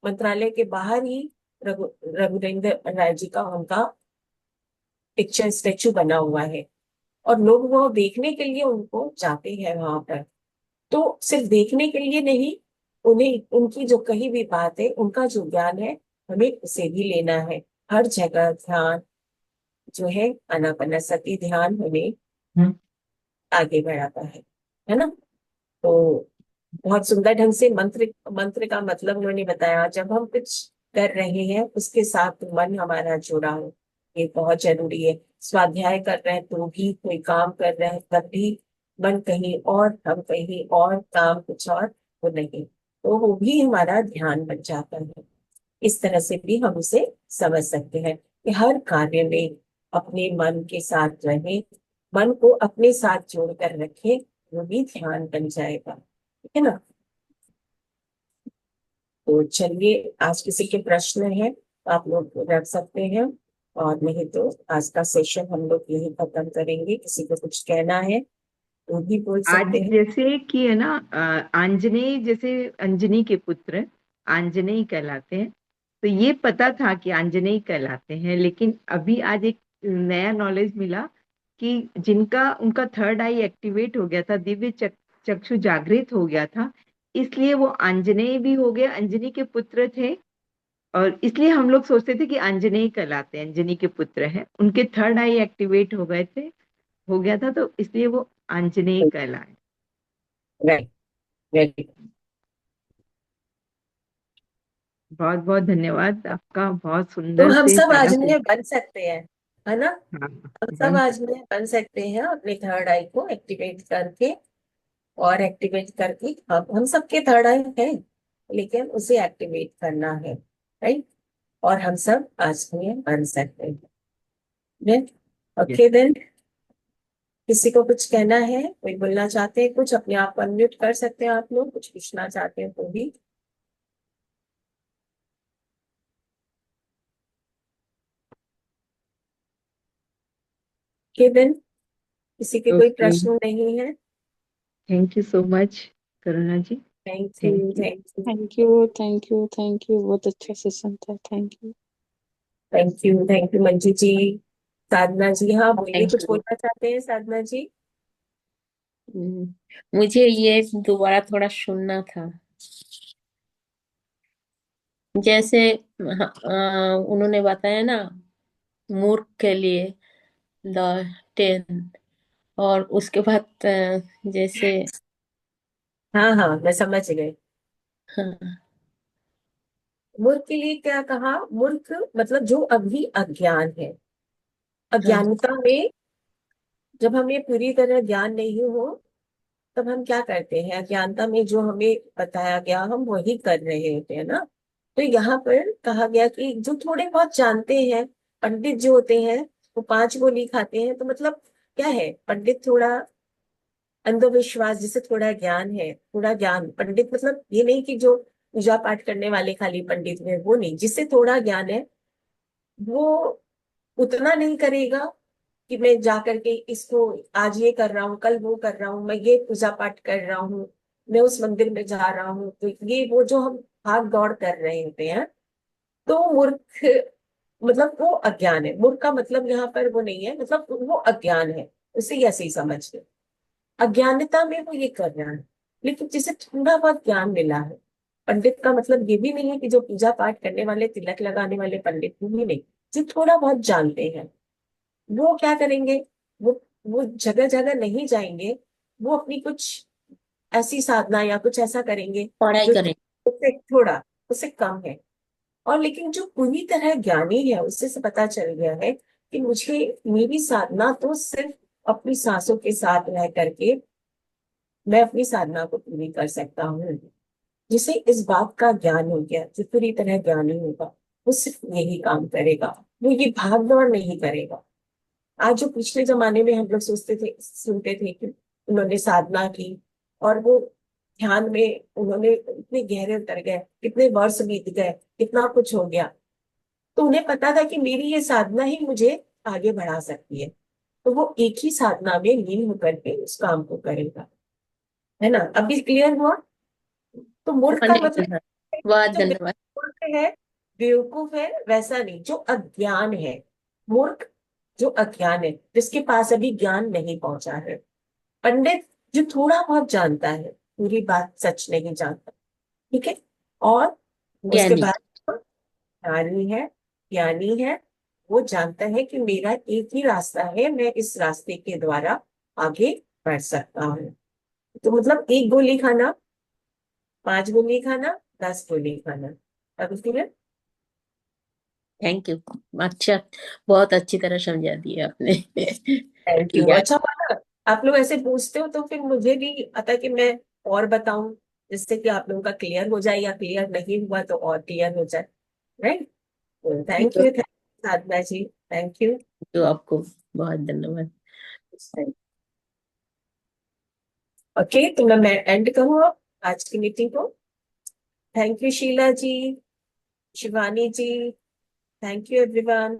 मंत्रालय के बाहर ही रघुरेंद्र राय जी का उनका पिक्चर स्टेचू बना हुआ है, और लोग वो देखने के लिए उनको जाते हैं वहां पर। तो सिर्फ देखने के लिए नहीं, उन्हें उनकी जो कही भी बात है, उनका जो ज्ञान है, हमें उसे भी लेना है। हर जगह ध्यान जो है, आनापानसति ध्यान हमें आगे बढ़ाता है ना। तो बहुत सुंदर ढंग से मंत्र मंत्र का मतलब उन्होंने बताया। जब हम कुछ कर रहे हैं उसके साथ मन हमारा जुड़ा हो, ये बहुत जरूरी है। स्वाध्याय कर रहे हैं तो भी, कोई काम कर रहे हैं तब भी मन कहीं और, हम कहीं और, काम कुछ और, वो नहीं, तो वो भी हमारा ध्यान बन जाता है। इस तरह से भी हम उसे समझ सकते हैं कि हर कार्य में अपने मन के साथ रहे, मन को अपने साथ जोड़कर रखे, वो भी ध्यान बन जाएगा, ठीक है ना। तो चलिए, आज किसी के प्रश्न है तो आप लोग रख सकते हैं, और नहीं तो आज का सेशन हम लोग यही खत्म करेंगे। किसी को कुछ कहना है तो भी बोल आज सकते हैं। जैसे कि है ना, आंजनेय जैसे अंजनी के पुत्र आंजनेय कहलाते हैं। तो ये पता था कि आंजनेय कहलाते हैं, लेकिन अभी आज एक नया नॉलेज मिला कि जिनका उनका थर्ड आई एक्टिवेट हो गया था, दिव्य चक्षु जागृत हो गया था, इसलिए वो आंजनेय भी हो गए, अंजनी के पुत्र थे। और इसलिए हम लोग सोचते थे कि आंजनेय कहलाते हैं, अंजनी के पुत्र हैं, उनके थर्ड आई एक्टिवेट हो गए थे, हो गया था, तो इसलिए वो आंजनेय कहलाए। Right, very. बहुत बहुत धन्यवाद आपका, बहुत तो सुंदर हम से सब सारा आज कुछ। में बन सकते हैं, है ना। हाँ, हम सब बन आज सकते। में बन सकते हैं अपने थर्ड आई को एक्टिवेट करके, और एक्टिवेट करके हम सबके थर्ड आई है, लेकिन उसे एक्टिवेट करना है, राइट। और हम सब आज में बन सकते हैं। Yes. ओके देन, किसी को कुछ कहना है, कोई बोलना चाहते हैं कुछ, अपने आप को अनम्यूट कर सकते हैं आप लोग, कुछ पूछना चाहते हैं तो भी। ओके देन, किसी के कोई ओके, प्रश्न नहीं है। Thank you so much Karuna ji. Thank thank you, you. Thank you. Thank you, thank you, thank you. बहुत अच्छा सेशन था। Thank you. Thank you Manju ji. Sadhana ji, हाँ बोलिए, थैंक कुछ यू। बोलना चाहते हैं साधना जी। मुझे ये दोबारा थोड़ा सुनना था। जैसे उन्होंने बताया ना, मूर्ख के लिए द 10, और उसके बाद जैसे, हाँ हाँ, मैं समझ गई। हाँ मूर्ख के लिए क्या कहा? मूर्ख मतलब जो अभी अज्ञान है। हाँ अज्ञानता में जब हमें पूरी तरह ज्ञान नहीं हो, तब हम क्या करते हैं? अज्ञानता में जो हमें बताया गया हम वही कर रहे होते हैं ना। तो यहाँ पर कहा गया कि जो थोड़े बहुत जानते हैं, पंडित जो होते हैं, वो 5 गोली खाते हैं। तो मतलब क्या है? पंडित थोड़ा अंधविश्वास, जिसे थोड़ा ज्ञान है, थोड़ा ज्ञान। पंडित मतलब ये नहीं कि जो पूजा पाठ करने वाले खाली पंडित हैं, वो नहीं। जिससे थोड़ा ज्ञान है, वो उतना नहीं करेगा कि मैं जा करके इसको आज ये कर रहा हूँ, कल वो कर रहा हूँ, मैं ये पूजा पाठ कर रहा हूँ, मैं उस मंदिर में जा रहा हूँ। तो ये वो जो हम भाग दौड़ कर रहे होते हैं, तो मूर्ख मतलब वो अज्ञान है। मूर्ख का मतलब यहाँ पर वो नहीं है, मतलब वो अज्ञान है, उसे ऐसे ही समझ ले। अज्ञानता में वो ये कर रहा है। लेकिन जिसे थोड़ा बहुत ज्ञान मिला है, पंडित का मतलब ये भी नहीं है कि जो पूजा पाठ करने वाले, तिलक लगाने वाले पंडित भी नहीं, जो थोड़ा बहुत जानते हैं, वो क्या करेंगे? वो जगह जगह नहीं जाएंगे। वो अपनी कुछ ऐसी साधना या कुछ ऐसा करेंगे पढ़ाई जो करें। उससे थोड़ा, उससे कम है। और लेकिन जो पूरी तरह ज्ञानी है, उससे से पता चल गया है कि मुझे, मेरी साधना तो सिर्फ अपनी सांसों के साथ रह करके मैं अपनी साधना को पूरी कर सकता हूँ। जिसे इस बात का ज्ञान हो गया, जो पूरी तरह ज्ञानी होगा, वो सिर्फ यही काम करेगा। वो ये भाग दौड़ नहीं करेगा। आज जो पिछले जमाने में हम लोग सोचते थे, सुनते थे कि उन्होंने साधना की और वो ध्यान में उन्होंने इतने गहरे उतर गए, कितने वर्ष बीत गए, कितना कुछ हो गया, तो उन्हें पता था कि मेरी ये साधना ही मुझे आगे बढ़ा सकती है। तो वो एक ही साधना में लीन होकर के उस काम को करेगा। है ना? अभी क्लियर हुआ? तो मूर्ख हाँ का जी मतलब हाँ, कि बहुत जो धन्यवाद। मूर्ख है, बेवकूफ है, वैसा नहीं, जो अज्ञान है। मूर्ख जो अज्ञान है, जिसके पास अभी ज्ञान नहीं पहुंचा है। पंडित जो थोड़ा बहुत जानता है, पूरी बात सच नहीं जानता। ठीक है। और उसके ज्ञानी। बाद ज्ञानी है। ज्ञानी है, वो जानता है कि मेरा एक ही रास्ता है, मैं इस रास्ते के द्वारा आगे बढ़ सकता हूँ। तो मतलब 1 गोली खाना, 5 गोली खाना, 10 गोली खाना। अब क्लियर? Thank you. अच्छा, बहुत अच्छी तरह समझा दिया आपने। Thank you. याद। अच्छा हुआ ना, आप लोग ऐसे पूछते हो, तो फिर मुझे भी आता कि मैं और बताऊं, जिससे कि आप लोगों का क्लियर हो जाए, या क्लियर नहीं हुआ तो और क्लियर हो जाए। Right? Thank you, Sadhana ji. Thank you. तो आपको बहुत धन्यवाद। ओके, तो मैं एंड करूँ अब आज की मीटिंग को। Thank you Sheela ji, Shivani ji. Thank you everyone.